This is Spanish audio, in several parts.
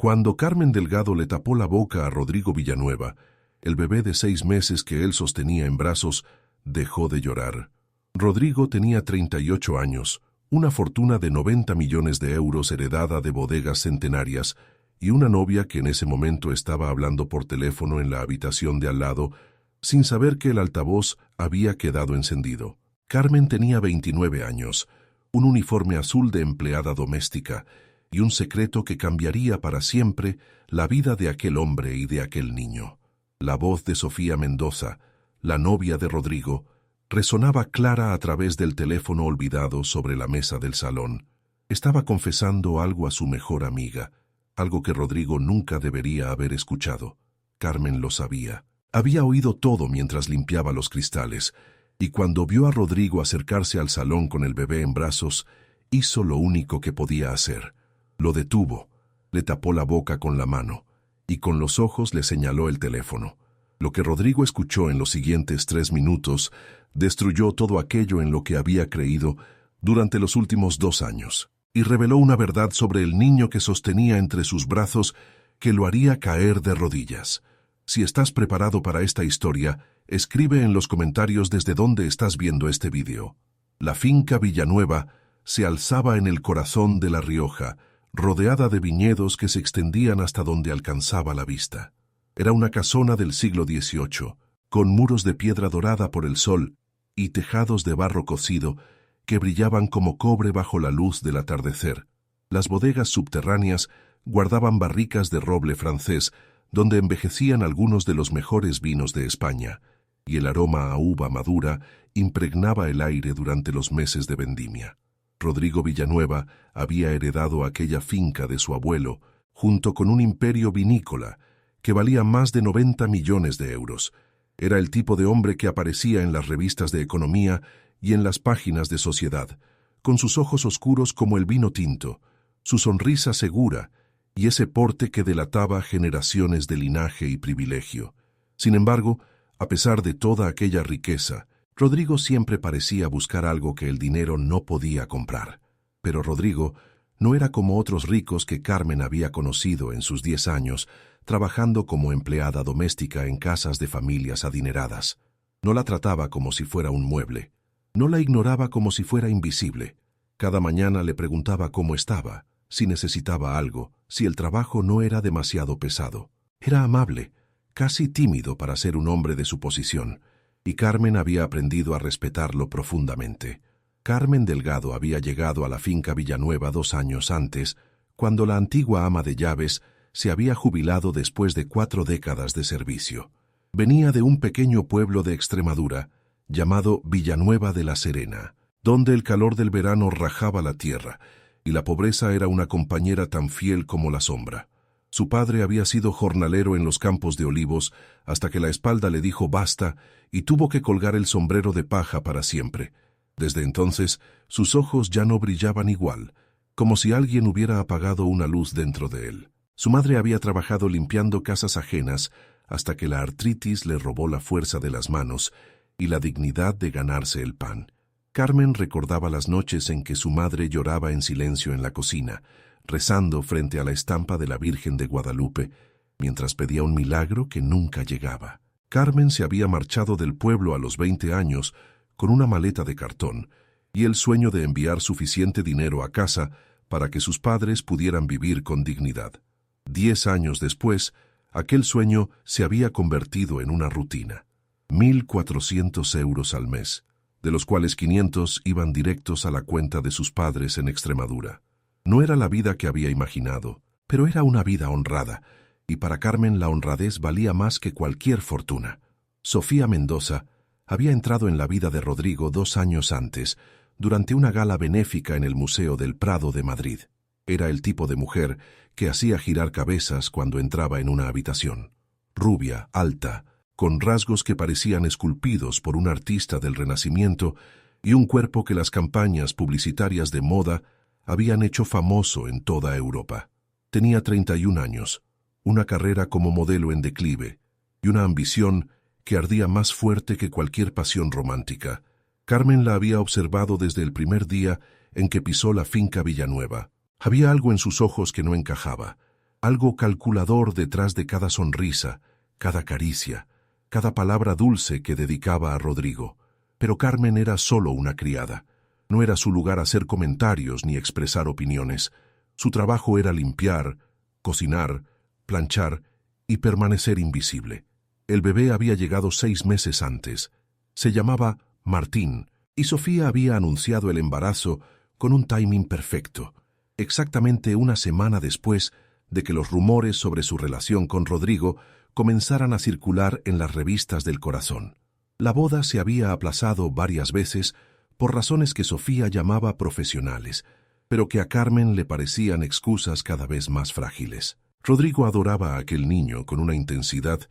Cuando Carmen Delgado le tapó la boca a Rodrigo Villanueva, el bebé de 6 meses que él sostenía en brazos dejó de llorar. Rodrigo tenía 38 años, una fortuna de 90 millones de euros heredada de bodegas centenarias y una novia que en ese momento estaba hablando por teléfono en la habitación de al lado, sin saber que el altavoz había quedado encendido. Carmen tenía 29 años, un uniforme azul de empleada doméstica y un secreto que cambiaría para siempre la vida de aquel hombre y de aquel niño. La voz de Sofía Mendoza, la novia de Rodrigo, resonaba clara a través del teléfono olvidado sobre la mesa del salón. Estaba confesando algo a su mejor amiga, algo que Rodrigo nunca debería haber escuchado. Carmen lo sabía. Había oído todo mientras limpiaba los cristales, y cuando vio a Rodrigo acercarse al salón con el bebé en brazos, hizo lo único que podía hacer. Lo detuvo, le tapó la boca con la mano, y con los ojos le señaló el teléfono. Lo que Rodrigo escuchó en los siguientes 3 minutos destruyó todo aquello en lo que había creído durante los últimos 2 años, y reveló una verdad sobre el niño que sostenía entre sus brazos que lo haría caer de rodillas. Si estás preparado para esta historia, escribe en los comentarios desde dónde estás viendo este vídeo. La finca Villanueva se alzaba en el corazón de La Rioja, rodeada de viñedos que se extendían hasta donde alcanzaba la vista. Era una casona del siglo XVIII, con muros de piedra dorada por el sol y tejados de barro cocido que brillaban como cobre bajo la luz del atardecer. Las bodegas subterráneas guardaban barricas de roble francés, donde envejecían algunos de los mejores vinos de España, y el aroma a uva madura impregnaba el aire durante los meses de vendimia. Rodrigo Villanueva había heredado aquella finca de su abuelo, junto con un imperio vinícola que valía más de 90 millones de euros. Era el tipo de hombre que aparecía en las revistas de economía y en las páginas de sociedad, con sus ojos oscuros como el vino tinto, su sonrisa segura y ese porte que delataba generaciones de linaje y privilegio. Sin embargo, a pesar de toda aquella riqueza, Rodrigo siempre parecía buscar algo que el dinero no podía comprar. Pero Rodrigo no era como otros ricos que Carmen había conocido en sus 10 años, trabajando como empleada doméstica en casas de familias adineradas. No la trataba como si fuera un mueble. No la ignoraba como si fuera invisible. Cada mañana le preguntaba cómo estaba, si necesitaba algo, si el trabajo no era demasiado pesado. Era amable, casi tímido para ser un hombre de su posición, y Carmen había aprendido a respetarlo profundamente. Carmen Delgado había llegado a la finca Villanueva 2 años antes, cuando la antigua ama de llaves se había jubilado después de 4 décadas de servicio. Venía de un pequeño pueblo de Extremadura, llamado Villanueva de la Serena, donde el calor del verano rajaba la tierra, y la pobreza era una compañera tan fiel como la sombra. Su padre había sido jornalero en los campos de olivos hasta que la espalda le dijo basta y tuvo que colgar el sombrero de paja para siempre. Desde entonces, sus ojos ya no brillaban igual, como si alguien hubiera apagado una luz dentro de él. Su madre había trabajado limpiando casas ajenas hasta que la artritis le robó la fuerza de las manos y la dignidad de ganarse el pan. Carmen recordaba las noches en que su madre lloraba en silencio en la cocina, rezando frente a la estampa de la Virgen de Guadalupe, mientras pedía un milagro que nunca llegaba. Carmen se había marchado del pueblo a los 20 años con una maleta de cartón y el sueño de enviar suficiente dinero a casa para que sus padres pudieran vivir con dignidad. 10 años después, aquel sueño se había convertido en una rutina. 1.400 euros al mes, de los cuales 500 iban directos a la cuenta de sus padres en Extremadura. No era la vida que había imaginado, pero era una vida honrada, y para Carmen la honradez valía más que cualquier fortuna. Sofía Mendoza había entrado en la vida de Rodrigo 2 años antes, durante una gala benéfica en el Museo del Prado de Madrid. Era el tipo de mujer que hacía girar cabezas cuando entraba en una habitación. Rubia, alta, con rasgos que parecían esculpidos por un artista del Renacimiento y un cuerpo que las campañas publicitarias de moda habían hecho famoso en toda Europa. Tenía 31 años, una carrera como modelo en declive y una ambición que ardía más fuerte que cualquier pasión romántica. Carmen la había observado desde el primer día en que pisó la finca Villanueva. Había algo en sus ojos que no encajaba, algo calculador detrás de cada sonrisa, cada caricia, cada palabra dulce que dedicaba a Rodrigo. Pero Carmen era solo una criada. No era su lugar hacer comentarios ni expresar opiniones. Su trabajo era limpiar, cocinar, planchar y permanecer invisible. El bebé había llegado 6 meses antes. Se llamaba Martín, y Sofía había anunciado el embarazo con un timing perfecto, exactamente una semana después de que los rumores sobre su relación con Rodrigo comenzaran a circular en las revistas del corazón. La boda se había aplazado varias veces por razones que Sofía llamaba profesionales, pero que a Carmen le parecían excusas cada vez más frágiles. Rodrigo adoraba a aquel niño con una intensidad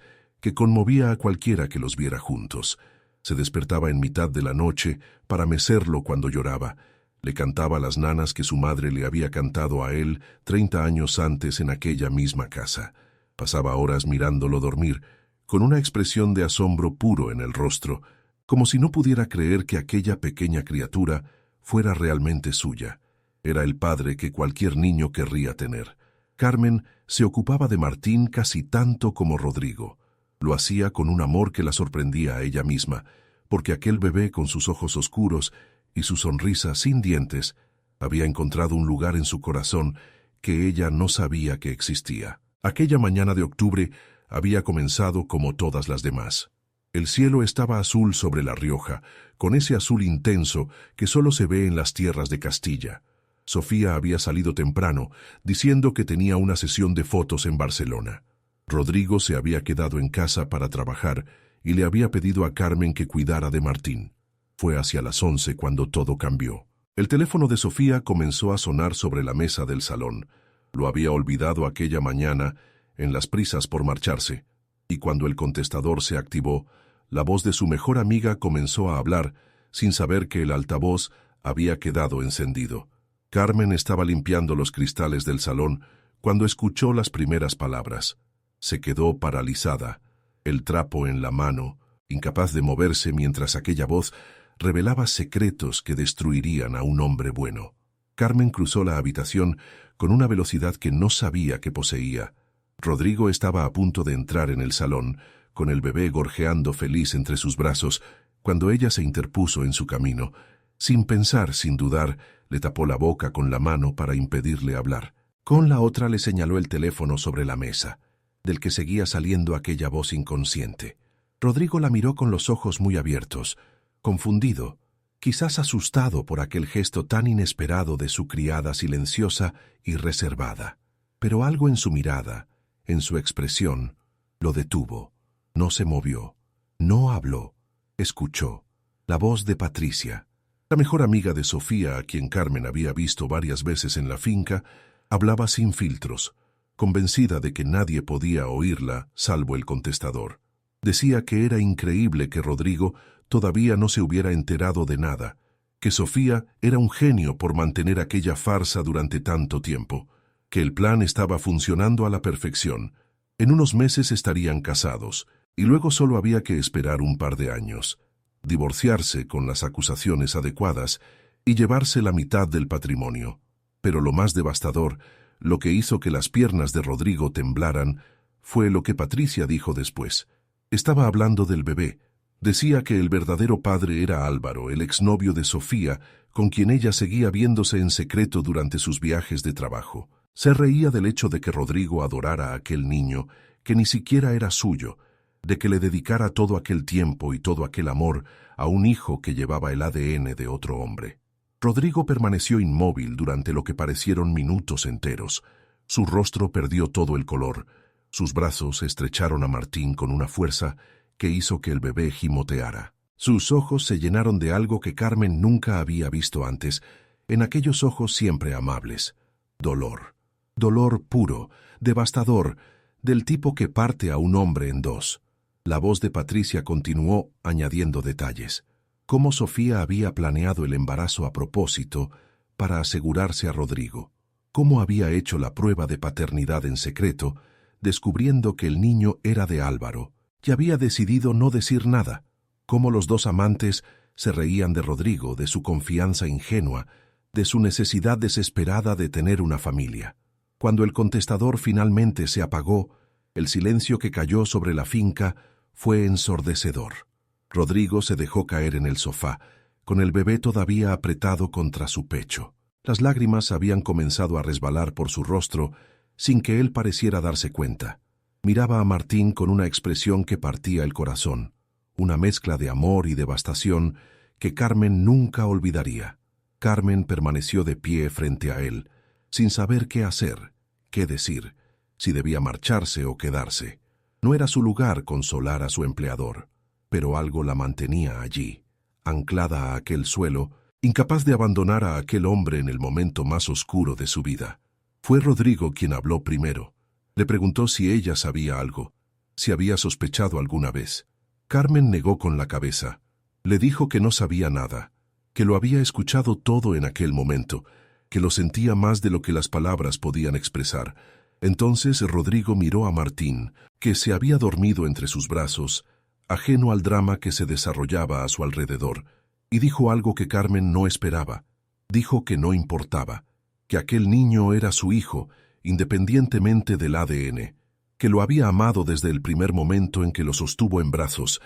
que conmovía a cualquiera que los viera juntos. Se despertaba en mitad de la noche para mecerlo cuando lloraba. Le cantaba las nanas que su madre le había cantado a él 30 años antes en aquella misma casa. Pasaba horas mirándolo dormir, con una expresión de asombro puro en el rostro, como si no pudiera creer que aquella pequeña criatura fuera realmente suya. Era el padre que cualquier niño querría tener. Carmen se ocupaba de Martín casi tanto como Rodrigo. Lo hacía con un amor que la sorprendía a ella misma, porque aquel bebé con sus ojos oscuros y su sonrisa sin dientes había encontrado un lugar en su corazón que ella no sabía que existía. Aquella mañana de octubre había comenzado como todas las demás. El cielo estaba azul sobre La Rioja, con ese azul intenso que solo se ve en las tierras de Castilla. Sofía había salido temprano, diciendo que tenía una sesión de fotos en Barcelona. Rodrigo se había quedado en casa para trabajar y le había pedido a Carmen que cuidara de Martín. Fue hacia las 11 cuando todo cambió. El teléfono de Sofía comenzó a sonar sobre la mesa del salón. Lo había olvidado aquella mañana en las prisas por marcharse, y cuando el contestador se activó, la voz de su mejor amiga comenzó a hablar sin saber que el altavoz había quedado encendido. Carmen estaba limpiando los cristales del salón cuando escuchó las primeras palabras. Se quedó paralizada, el trapo en la mano, incapaz de moverse mientras aquella voz revelaba secretos que destruirían a un hombre bueno. Carmen cruzó la habitación con una velocidad que no sabía que poseía. Rodrigo estaba a punto de entrar en el salón, con el bebé gorjeando feliz entre sus brazos, cuando ella se interpuso en su camino. Sin pensar, sin dudar, le tapó la boca con la mano para impedirle hablar. Con la otra le señaló el teléfono sobre la mesa, del que seguía saliendo aquella voz inconsciente. Rodrigo la miró con los ojos muy abiertos, confundido, quizás asustado por aquel gesto tan inesperado de su criada silenciosa y reservada. Pero algo en su mirada, en su expresión, lo detuvo. No se movió, no habló, escuchó. La voz de Patricia, la mejor amiga de Sofía, a quien Carmen había visto varias veces en la finca, hablaba sin filtros, convencida de que nadie podía oírla salvo el contestador. Decía que era increíble que Rodrigo todavía no se hubiera enterado de nada, que Sofía era un genio por mantener aquella farsa durante tanto tiempo, que el plan estaba funcionando a la perfección. En unos meses estarían casados, y luego solo había que esperar un par de años, divorciarse con las acusaciones adecuadas y llevarse la mitad del patrimonio. Pero lo más devastador, lo que hizo que las piernas de Rodrigo temblaran, fue lo que Patricia dijo después. Estaba hablando del bebé. Decía que el verdadero padre era Álvaro, el exnovio de Sofía, con quien ella seguía viéndose en secreto durante sus viajes de trabajo. Se reía del hecho de que Rodrigo adorara a aquel niño, que ni siquiera era suyo, de que le dedicara todo aquel tiempo y todo aquel amor a un hijo que llevaba el ADN de otro hombre. Rodrigo permaneció inmóvil durante lo que parecieron minutos enteros. Su rostro perdió todo el color. Sus brazos estrecharon a Martín con una fuerza que hizo que el bebé gimoteara. Sus ojos se llenaron de algo que Carmen nunca había visto antes, en aquellos ojos siempre amables. Dolor. Dolor puro, devastador, del tipo que parte a un hombre en dos. La voz de Patricia continuó añadiendo detalles. Cómo Sofía había planeado el embarazo a propósito para asegurarse a Rodrigo. Cómo había hecho la prueba de paternidad en secreto, descubriendo que el niño era de Álvaro, y había decidido no decir nada. Cómo los dos amantes se reían de Rodrigo, de su confianza ingenua, de su necesidad desesperada de tener una familia. Cuando el contestador finalmente se apagó, el silencio que cayó sobre la finca fue ensordecedor. Rodrigo se dejó caer en el sofá, con el bebé todavía apretado contra su pecho. Las lágrimas habían comenzado a resbalar por su rostro sin que él pareciera darse cuenta. Miraba a Martín con una expresión que partía el corazón, una mezcla de amor y devastación que Carmen nunca olvidaría. Carmen permaneció de pie frente a él, sin saber qué hacer, qué decir, si debía marcharse o quedarse. No era su lugar consolar a su empleador, pero algo la mantenía allí, anclada a aquel suelo, incapaz de abandonar a aquel hombre en el momento más oscuro de su vida. Fue Rodrigo quien habló primero. Le preguntó si ella sabía algo, si había sospechado alguna vez. Carmen negó con la cabeza. Le dijo que no sabía nada, que lo había escuchado todo en aquel momento, que lo sentía más de lo que las palabras podían expresar. Entonces Rodrigo miró a Martín, que se había dormido entre sus brazos, ajeno al drama que se desarrollaba a su alrededor, y dijo algo que Carmen no esperaba. Dijo que no importaba, que aquel niño era su hijo, independientemente del ADN, que lo había amado desde el primer momento en que lo sostuvo en brazos,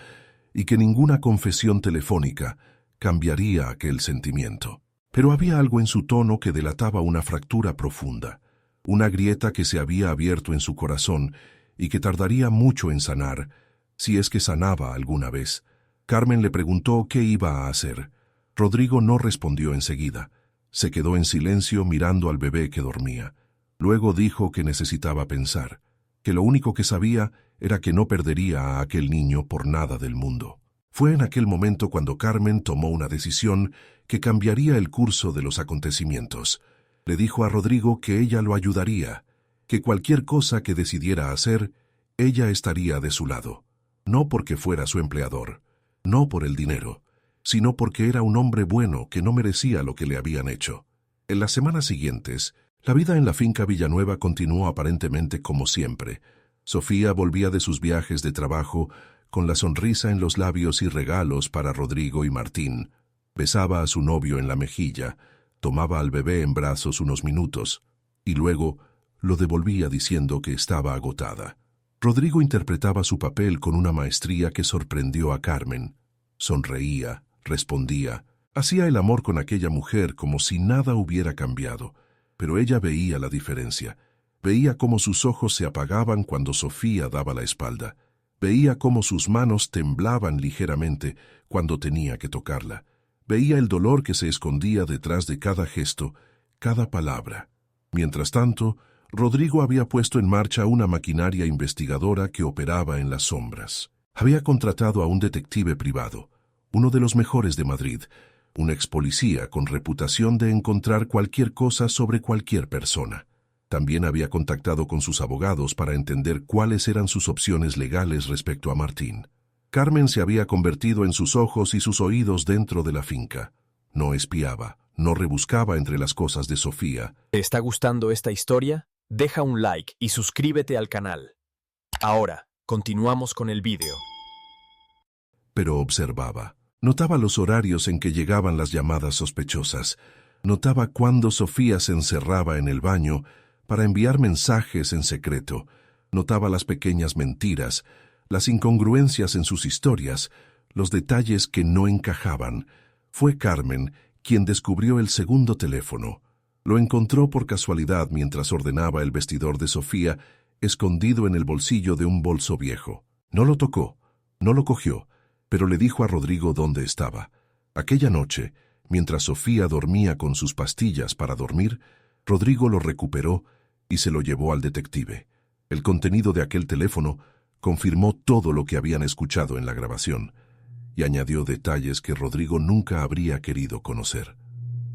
y que ninguna confesión telefónica cambiaría aquel sentimiento. Pero había algo en su tono que delataba una fractura profunda, una grieta que se había abierto en su corazón y que tardaría mucho en sanar, si es que sanaba alguna vez. Carmen le preguntó qué iba a hacer. Rodrigo no respondió enseguida. Se quedó en silencio mirando al bebé que dormía. Luego dijo que necesitaba pensar, que lo único que sabía era que no perdería a aquel niño por nada del mundo. Fue en aquel momento cuando Carmen tomó una decisión que cambiaría el curso de los acontecimientos. Le dijo a Rodrigo que ella lo ayudaría, que cualquier cosa que decidiera hacer, ella estaría de su lado. No porque fuera su empleador, no por el dinero, sino porque era un hombre bueno que no merecía lo que le habían hecho. En las semanas siguientes, la vida en la finca Villanueva continuó aparentemente como siempre. Sofía volvía de sus viajes de trabajo con la sonrisa en los labios y regalos para Rodrigo y Martín. Besaba a su novio en la mejilla, tomaba al bebé en brazos unos minutos, y luego lo devolvía diciendo que estaba agotada. Rodrigo interpretaba su papel con una maestría que sorprendió a Carmen. Sonreía, respondía, hacía el amor con aquella mujer como si nada hubiera cambiado, pero ella veía la diferencia. Veía cómo sus ojos se apagaban cuando Sofía daba la espalda. Veía cómo sus manos temblaban ligeramente cuando tenía que tocarla. Veía el dolor que se escondía detrás de cada gesto, cada palabra. Mientras tanto, Rodrigo había puesto en marcha una maquinaria investigadora que operaba en las sombras. Había contratado a un detective privado, uno de los mejores de Madrid, un ex policía con reputación de encontrar cualquier cosa sobre cualquier persona. También había contactado con sus abogados para entender cuáles eran sus opciones legales respecto a Martín. Carmen se había convertido en sus ojos y sus oídos dentro de la finca. No espiaba, no rebuscaba entre las cosas de Sofía. ¿Te está gustando esta historia? Deja un like y suscríbete al canal. Ahora, continuamos con el vídeo. Pero observaba. Notaba los horarios en que llegaban las llamadas sospechosas. Notaba cuándo Sofía se encerraba en el baño para enviar mensajes en secreto. Notaba las pequeñas mentiras, las incongruencias en sus historias, los detalles que no encajaban. Fue Carmen quien descubrió el segundo teléfono. Lo encontró por casualidad mientras ordenaba el vestidor de Sofía, escondido en el bolsillo de un bolso viejo. No lo tocó, no lo cogió, pero le dijo a Rodrigo dónde estaba. Aquella noche, mientras Sofía dormía con sus pastillas para dormir, Rodrigo lo recuperó y se lo llevó al detective. El contenido de aquel teléfono confirmó todo lo que habían escuchado en la grabación y añadió detalles que Rodrigo nunca habría querido conocer.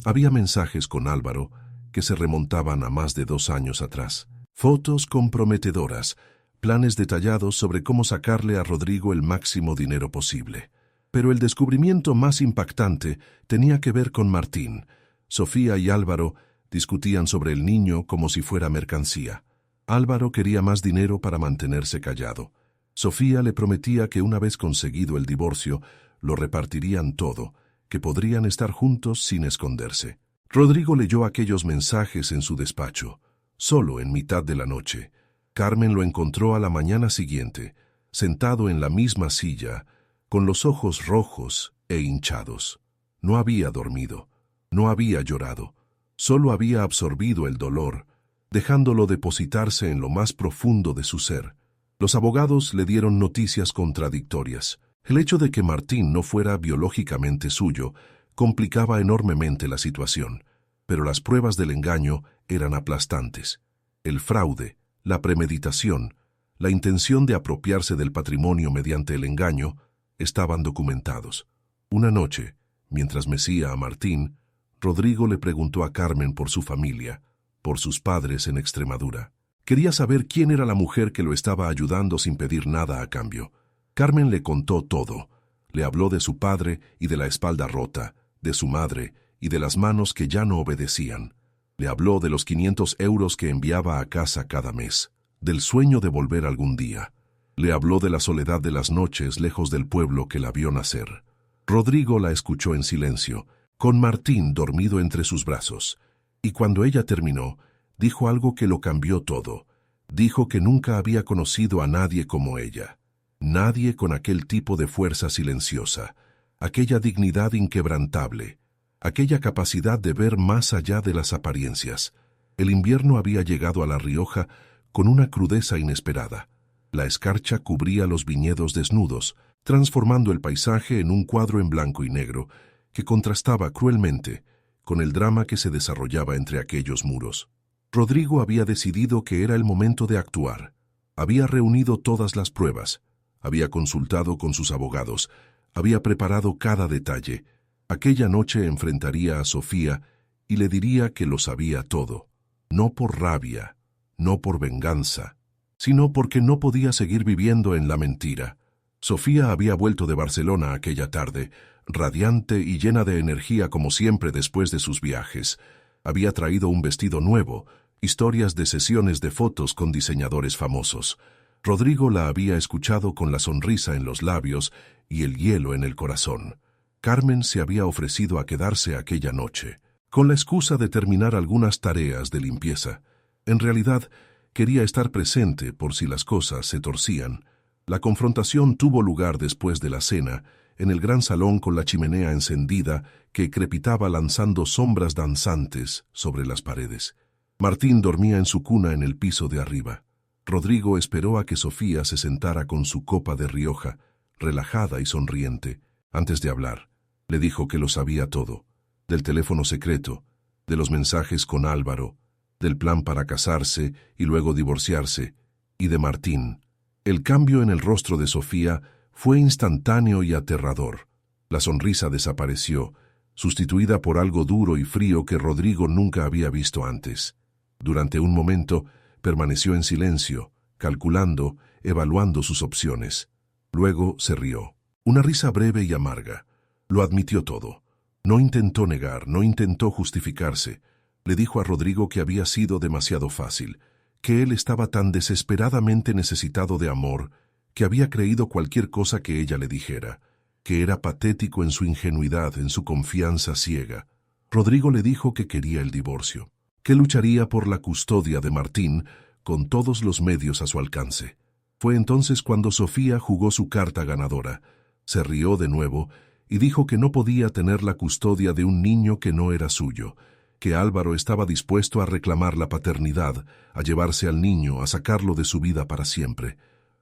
Había mensajes con Álvaro que se remontaban a más de 2 años atrás. Fotos comprometedoras, planes detallados sobre cómo sacarle a Rodrigo el máximo dinero posible. Pero el descubrimiento más impactante tenía que ver con Martín. Sofía y Álvaro discutían sobre el niño como si fuera mercancía. Álvaro quería más dinero para mantenerse callado. Sofía le prometía que una vez conseguido el divorcio, lo repartirían todo, que podrían estar juntos sin esconderse. Rodrigo leyó aquellos mensajes en su despacho. solo en mitad de la noche. Carmen lo encontró a la mañana siguiente, sentado en la misma silla, con los ojos rojos e hinchados. No había dormido, no había llorado, solo había absorbido el dolor, dejándolo depositarse en lo más profundo de su ser. Los abogados le dieron noticias contradictorias. El hecho de que Martín no fuera biológicamente suyo complicaba enormemente la situación, pero las pruebas del engaño eran aplastantes. El fraude, la premeditación, la intención de apropiarse del patrimonio mediante el engaño, estaban documentados. Una noche, mientras mecía a Martín, Rodrigo le preguntó a Carmen por su familia, por sus padres en Extremadura. Quería saber quién era la mujer que lo estaba ayudando sin pedir nada a cambio. Carmen le contó todo. Le habló de su padre y de la espalda rota, de su madre y de las manos que ya no obedecían. Le habló de los 500 euros que enviaba a casa cada mes, del sueño de volver algún día. Le habló de la soledad de las noches lejos del pueblo que la vio nacer. Rodrigo la escuchó en silencio, con Martín dormido entre sus brazos. Y cuando ella terminó, dijo algo que lo cambió todo. Dijo que nunca había conocido a nadie como ella. Nadie con aquel tipo de fuerza silenciosa, aquella dignidad inquebrantable, aquella capacidad de ver más allá de las apariencias. El invierno había llegado a La Rioja con una crudeza inesperada. La escarcha cubría los viñedos desnudos, transformando el paisaje en un cuadro en blanco y negro que contrastaba cruelmente con el drama que se desarrollaba entre aquellos muros. Rodrigo había decidido que era el momento de actuar. Había reunido todas las pruebas, había consultado con sus abogados, había preparado cada detalle. Aquella noche enfrentaría a Sofía y le diría que lo sabía todo, no por rabia, no por venganza, sino porque no podía seguir viviendo en la mentira. Sofía había vuelto de Barcelona aquella tarde, radiante y llena de energía como siempre después de sus viajes. Había traído un vestido nuevo, historias de sesiones de fotos con diseñadores famosos. Rodrigo la había escuchado con la sonrisa en los labios y el hielo en el corazón. Carmen se había ofrecido a quedarse aquella noche, con la excusa de terminar algunas tareas de limpieza. En realidad, quería estar presente por si las cosas se torcían. La confrontación tuvo lugar después de la cena, en el gran salón con la chimenea encendida que crepitaba lanzando sombras danzantes sobre las paredes. Martín dormía en su cuna en el piso de arriba. Rodrigo esperó a que Sofía se sentara con su copa de Rioja, relajada y sonriente. Antes de hablar, le dijo que lo sabía todo, del teléfono secreto, de los mensajes con Álvaro, del plan para casarse y luego divorciarse, y de Martín. El cambio en el rostro de Sofía fue instantáneo y aterrador. La sonrisa desapareció, sustituida por algo duro y frío que Rodrigo nunca había visto antes. Durante un momento, permaneció en silencio, calculando, evaluando sus opciones. Luego se rió. Una risa breve y amarga. Lo admitió todo. No intentó negar, no intentó justificarse. Le dijo a Rodrigo que había sido demasiado fácil, que él estaba tan desesperadamente necesitado de amor que había creído cualquier cosa que ella le dijera, que era patético en su ingenuidad, en su confianza ciega. Rodrigo le dijo que quería el divorcio, que lucharía por la custodia de Martín con todos los medios a su alcance. Fue entonces cuando Sofía jugó su carta ganadora, se rió de nuevo y dijo que no podía tener la custodia de un niño que no era suyo, que Álvaro estaba dispuesto a reclamar la paternidad, a llevarse al niño, a sacarlo de su vida para siempre.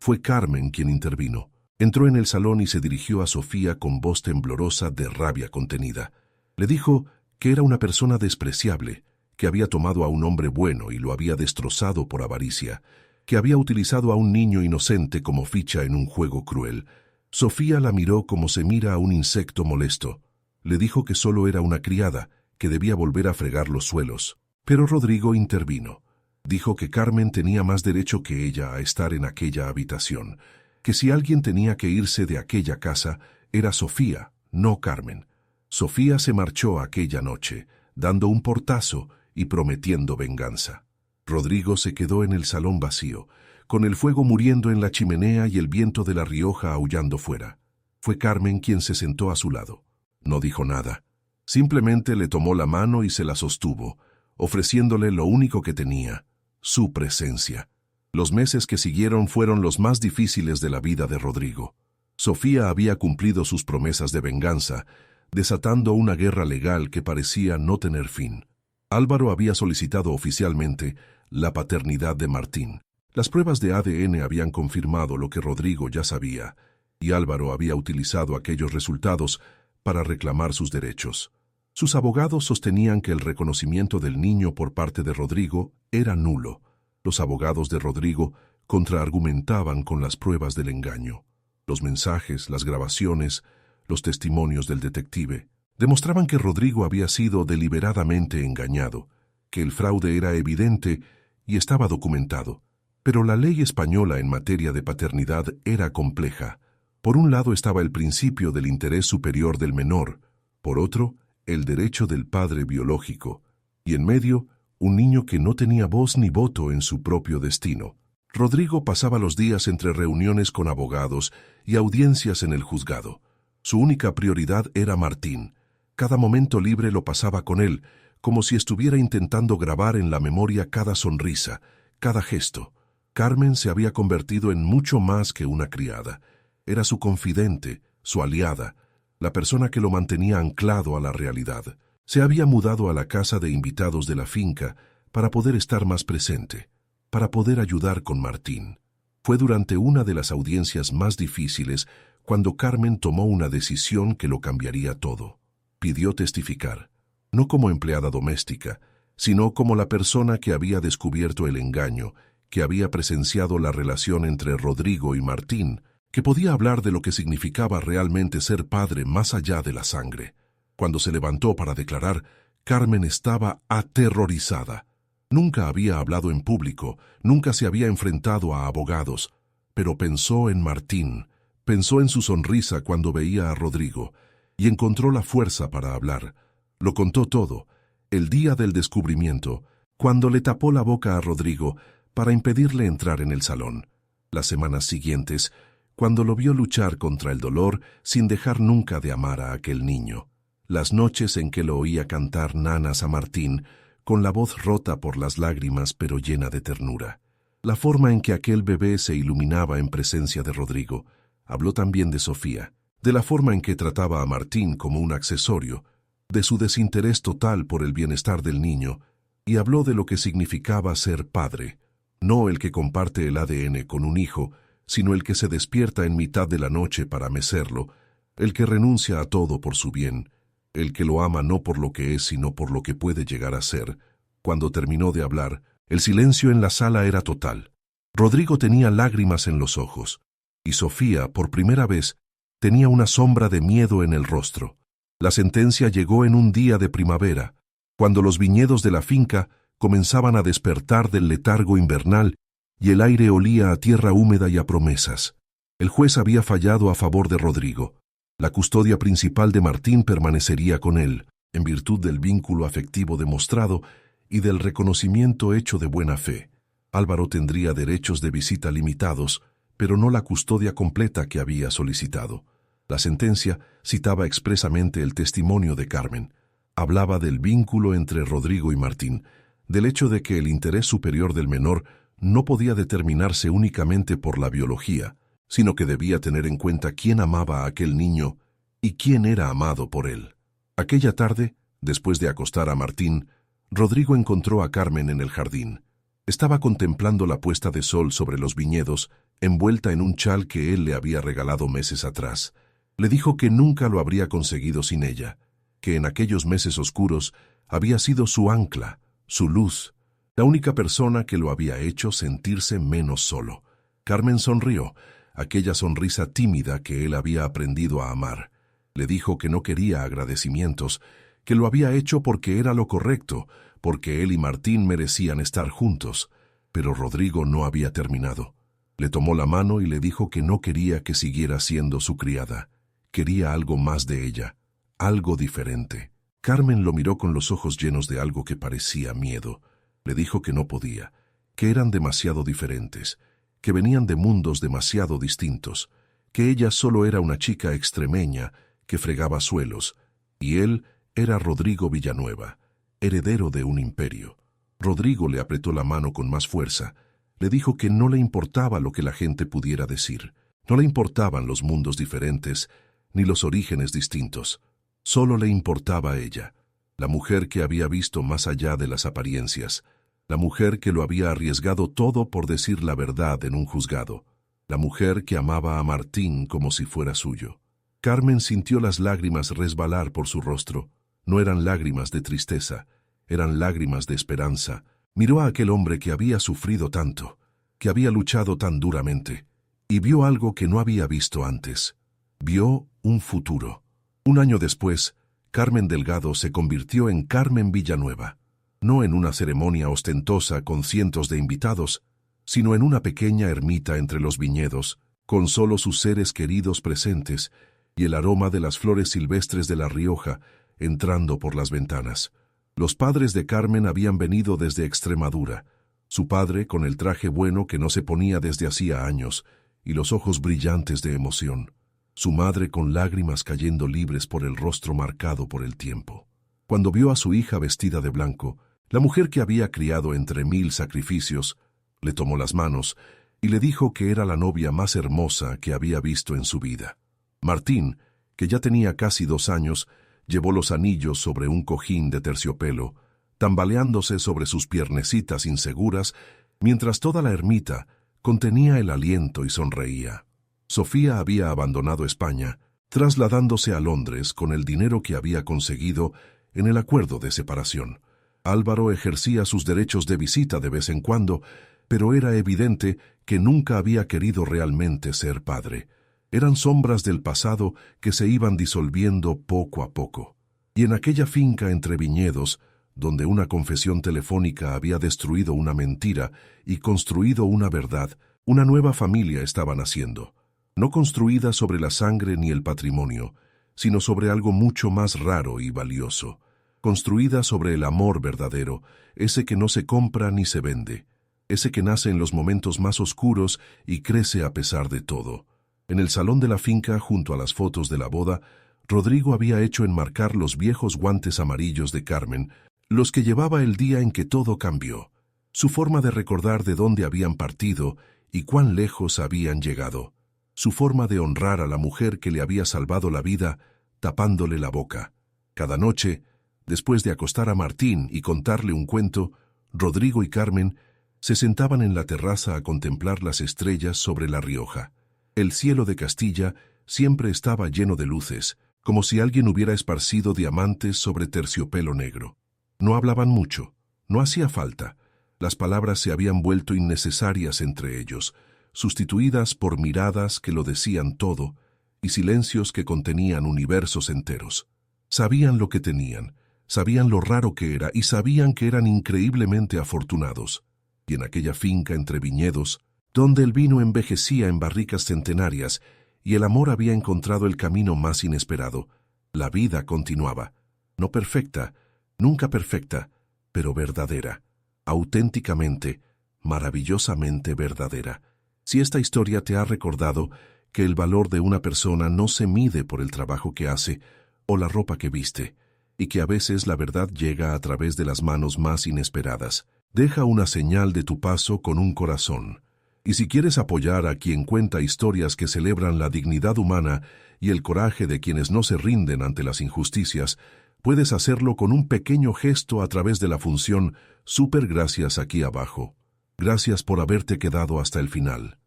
Fue Carmen quien intervino. Entró en el salón y se dirigió a Sofía con voz temblorosa de rabia contenida. Le dijo que era una persona despreciable, que había tomado a un hombre bueno y lo había destrozado por avaricia, que había utilizado a un niño inocente como ficha en un juego cruel. Sofía la miró como se mira a un insecto molesto. Le dijo que solo era una criada, que debía volver a fregar los suelos. Pero Rodrigo intervino. Dijo que Carmen tenía más derecho que ella a estar en aquella habitación, que si alguien tenía que irse de aquella casa, era Sofía, no Carmen. Sofía se marchó aquella noche, dando un portazo y prometiendo venganza. Rodrigo se quedó en el salón vacío, con el fuego muriendo en la chimenea y el viento de La Rioja aullando fuera. Fue Carmen quien se sentó a su lado. No dijo nada. Simplemente le tomó la mano y se la sostuvo, ofreciéndole lo único que tenía, su presencia. Los meses que siguieron fueron los más difíciles de la vida de Rodrigo. Sofía había cumplido sus promesas de venganza, desatando una guerra legal que parecía no tener fin. Álvaro había solicitado oficialmente la paternidad de Martín. Las pruebas de ADN habían confirmado lo que Rodrigo ya sabía, y Álvaro había utilizado aquellos resultados para reclamar sus derechos. Sus abogados sostenían que el reconocimiento del niño por parte de Rodrigo era nulo. Los abogados de Rodrigo contraargumentaban con las pruebas del engaño. Los mensajes, las grabaciones, los testimonios del detective demostraban que Rodrigo había sido deliberadamente engañado, que el fraude era evidente y estaba documentado. Pero la ley española en materia de paternidad era compleja. Por un lado estaba el principio del interés superior del menor, por otro, el derecho del padre biológico, y en medio, un niño que no tenía voz ni voto en su propio destino. Rodrigo pasaba los días entre reuniones con abogados y audiencias en el juzgado. Su única prioridad era Martín. Cada momento libre lo pasaba con él, como si estuviera intentando grabar en la memoria cada sonrisa, cada gesto. Carmen se había convertido en mucho más que una criada. Era su confidente, su aliada, la persona que lo mantenía anclado a la realidad. Se había mudado a la casa de invitados de la finca para poder estar más presente, para poder ayudar con Martín. Fue durante una de las audiencias más difíciles cuando Carmen tomó una decisión que lo cambiaría todo. Pidió testificar, no como empleada doméstica, sino como la persona que había descubierto el engaño, que había presenciado la relación entre Rodrigo y Martín, que podía hablar de lo que significaba realmente ser padre más allá de la sangre. Cuando se levantó para declarar, Carmen estaba aterrorizada. Nunca había hablado en público, nunca se había enfrentado a abogados, pero pensó en Martín, pensó en su sonrisa cuando veía a Rodrigo, y encontró la fuerza para hablar. Lo contó todo, el día del descubrimiento, cuando le tapó la boca a Rodrigo para impedirle entrar en el salón. Las semanas siguientes, cuando lo vio luchar contra el dolor sin dejar nunca de amar a aquel niño. Las noches en que lo oía cantar nanas a Martín, con la voz rota por las lágrimas pero llena de ternura. La forma en que aquel bebé se iluminaba en presencia de Rodrigo. Habló también de Sofía, de la forma en que trataba a Martín como un accesorio, de su desinterés total por el bienestar del niño, y habló de lo que significaba ser padre, no el que comparte el ADN con un hijo, sino el que se despierta en mitad de la noche para mecerlo, el que renuncia a todo por su bien, el que lo ama no por lo que es, sino por lo que puede llegar a ser. Cuando terminó de hablar, el silencio en la sala era total. Rodrigo tenía lágrimas en los ojos, y Sofía, por primera vez, tenía una sombra de miedo en el rostro. La sentencia llegó en un día de primavera, cuando los viñedos de la finca comenzaban a despertar del letargo invernal y el aire olía a tierra húmeda y a promesas. El juez había fallado a favor de Rodrigo. La custodia principal de Martín permanecería con él, en virtud del vínculo afectivo demostrado y del reconocimiento hecho de buena fe. Álvaro tendría derechos de visita limitados, pero no la custodia completa que había solicitado. La sentencia citaba expresamente el testimonio de Carmen. Hablaba del vínculo entre Rodrigo y Martín, del hecho de que el interés superior del menor no podía determinarse únicamente por la biología, sino que debía tener en cuenta quién amaba a aquel niño y quién era amado por él. Aquella tarde, después de acostar a Martín, Rodrigo encontró a Carmen en el jardín. Estaba contemplando la puesta de sol sobre los viñedos, envuelta en un chal que él le había regalado meses atrás. Le dijo que nunca lo habría conseguido sin ella, que en aquellos meses oscuros había sido su ancla, su luz, la única persona que lo había hecho sentirse menos solo. Carmen sonrió, aquella sonrisa tímida que él había aprendido a amar. Le dijo que no quería agradecimientos, que lo había hecho porque era lo correcto, porque él y Martín merecían estar juntos. Pero Rodrigo no había terminado. Le tomó la mano y le dijo que no quería que siguiera siendo su criada. Quería algo más de ella, algo diferente. Carmen lo miró con los ojos llenos de algo que parecía miedo. Le dijo que no podía, que eran demasiado diferentes, que venían de mundos demasiado distintos, que ella solo era una chica extremeña que fregaba suelos, y él era Rodrigo Villanueva, heredero de un imperio. Rodrigo le apretó la mano con más fuerza. Le dijo que no le importaba lo que la gente pudiera decir. No le importaban los mundos diferentes, ni los orígenes distintos. Solo le importaba ella, la mujer que había visto más allá de las apariencias, la mujer que lo había arriesgado todo por decir la verdad en un juzgado, la mujer que amaba a Martín como si fuera suyo. Carmen sintió las lágrimas resbalar por su rostro. No eran lágrimas de tristeza, eran lágrimas de esperanza. Miró a aquel hombre que había sufrido tanto, que había luchado tan duramente, y vio algo que no había visto antes. Vio un futuro. Un año después, Carmen Delgado se convirtió en Carmen Villanueva, no en una ceremonia ostentosa con cientos de invitados, sino en una pequeña ermita entre los viñedos, con solo sus seres queridos presentes y el aroma de las flores silvestres de La Rioja entrando por las ventanas. Los padres de Carmen habían venido desde Extremadura, su padre con el traje bueno que no se ponía desde hacía años y los ojos brillantes de emoción, su madre con lágrimas cayendo libres por el rostro marcado por el tiempo. Cuando vio a su hija vestida de blanco, la mujer que había criado entre 1000 sacrificios, le tomó las manos y le dijo que era la novia más hermosa que había visto en su vida. Martín, que ya tenía casi 2 años, llevó los anillos sobre un cojín de terciopelo, tambaleándose sobre sus piernecitas inseguras, mientras toda la ermita contenía el aliento y sonreía. Sofía había abandonado España, trasladándose a Londres con el dinero que había conseguido en el acuerdo de separación. Álvaro ejercía sus derechos de visita de vez en cuando, pero era evidente que nunca había querido realmente ser padre. Eran sombras del pasado que se iban disolviendo poco a poco. Y en aquella finca entre viñedos, donde una confesión telefónica había destruido una mentira y construido una verdad, una nueva familia estaba naciendo. No construida sobre la sangre ni el patrimonio, sino sobre algo mucho más raro y valioso. Construida sobre el amor verdadero, ese que no se compra ni se vende, ese que nace en los momentos más oscuros y crece a pesar de todo. En el salón de la finca, junto a las fotos de la boda, Rodrigo había hecho enmarcar los viejos guantes amarillos de Carmen, los que llevaba el día en que todo cambió, su forma de recordar de dónde habían partido y cuán lejos habían llegado, su forma de honrar a la mujer que le había salvado la vida, tapándole la boca. Cada noche, después de acostar a Martín y contarle un cuento, Rodrigo y Carmen se sentaban en la terraza a contemplar las estrellas sobre La Rioja. El cielo de Castilla siempre estaba lleno de luces, como si alguien hubiera esparcido diamantes sobre terciopelo negro. No hablaban mucho, no hacía falta. Las palabras se habían vuelto innecesarias entre ellos, sustituidas por miradas que lo decían todo y silencios que contenían universos enteros. Sabían lo que tenían, sabían lo raro que era y sabían que eran increíblemente afortunados. Y en aquella finca entre viñedos, donde el vino envejecía en barricas centenarias y el amor había encontrado el camino más inesperado, la vida continuaba, no perfecta, nunca perfecta, pero verdadera, auténticamente, maravillosamente verdadera. Si esta historia te ha recordado que el valor de una persona no se mide por el trabajo que hace o la ropa que viste, y que a veces la verdad llega a través de las manos más inesperadas, deja una señal de tu paso con un corazón. Y si quieres apoyar a quien cuenta historias que celebran la dignidad humana y el coraje de quienes no se rinden ante las injusticias, puedes hacerlo con un pequeño gesto a través de la función Super Gracias aquí abajo. Gracias por haberte quedado hasta el final.